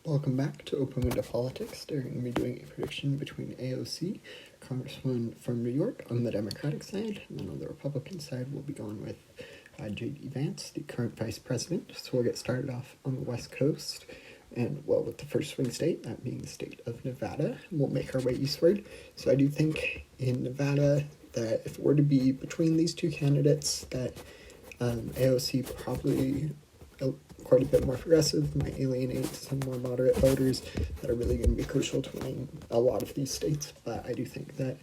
Welcome back to Open Window Politics. Today we're going to be doing a prediction between AOC, Congresswoman from New York, on the Democratic side, and then on the Republican side we'll be going with J.D. Vance, the current vice president. So we'll get started off on the West Coast, and well, with the first swing state, that being the state of Nevada. We'll make our way eastward. So I do think in Nevada that if it were to be between these two candidates, that AOC probably quite a bit more progressive, might alienate some more moderate voters that are really going to be crucial to winning a lot of these states. But I do think that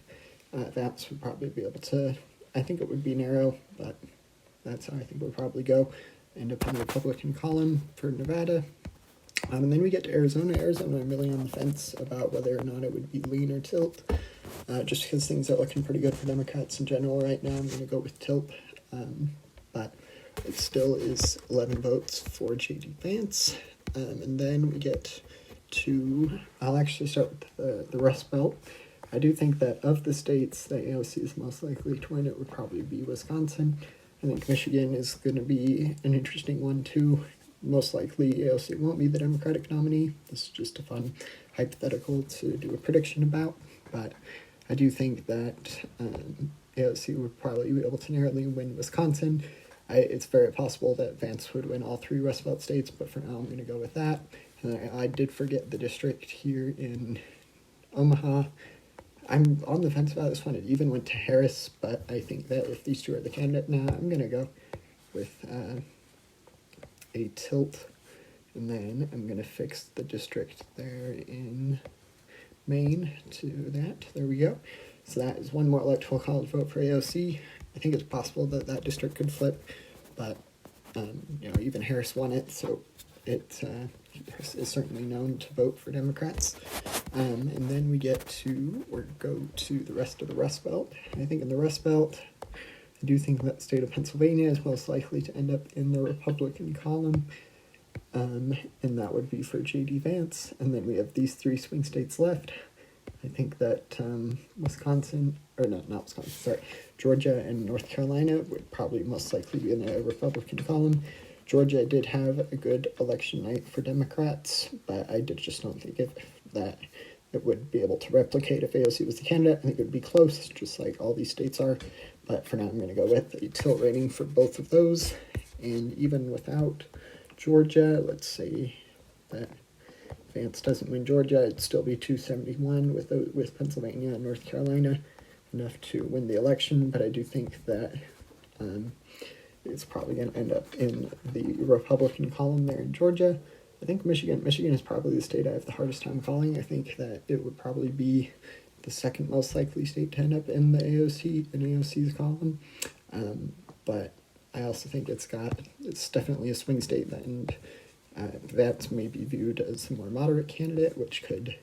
Vance would probably be able to, I think it would be narrow, but that's how I think it would probably go. End up in the Republican column for Nevada. And then we get to Arizona. Arizona, I'm really on the fence about whether or not it would be lean or tilt. Just because things are looking pretty good for Democrats in general right now, I'm going to go with tilt. But it still is 11 votes for J.D. Vance. And then we get to, I'll actually start with the Rust Belt. I do think that of the states that AOC is most likely to win, it would probably be Wisconsin. I think Michigan is going to be an interesting one too. Most likely AOC won't be the Democratic nominee. This is just a fun hypothetical to do a prediction about. But I do think that AOC would probably be able to narrowly win Wisconsin. It's very possible that Vance would win all three Rust Belt states, but for now I'm going to go with that. And I did forget the district here in Omaha. I'm on the fence about this one. It even went to Harris, but I think that if these two are the candidate now, I'm going to go with a tilt. And then I'm going to fix the district there in Maine to that. There we go. So that is one more electoral college vote for AOC. I think it's possible that that district could flip, but even Harris won it, so it is certainly known to vote for Democrats. And then we go to the rest of the Rust Belt. I think in the Rust Belt, I do think that the state of Pennsylvania is most likely to end up in the Republican column, and that would be for J.D. Vance. And then we have these three swing states left. I think that Georgia and North Carolina would probably most likely be in the Republican column. Georgia did have a good election night for Democrats, but I just don't think that it would be able to replicate if AOC was the candidate. I think it would be close, just like all these states are. But for now, I'm going to go with a tilt rating for both of those. And even without Georgia, let's say that Vance doesn't win Georgia, it'd still be 271 with Pennsylvania and North Carolina, enough to win the election. But I do think that it's probably going to end up in the Republican column there in Georgia. I think Michigan is probably the state I have the hardest time calling. I think that it would probably be the second most likely state to end up in the AOC's column. But I also think it's definitely a swing state, and Vance may be viewed as a more moderate candidate, which could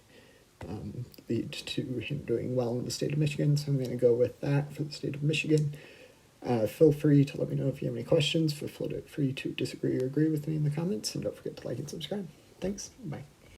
lead to him doing well in the state of Michigan. So I'm going to go with that for the state of Michigan. Feel free to let me know if you have any questions. Feel free to disagree or agree with me in the comments, and don't forget to like and subscribe. Thanks. Bye.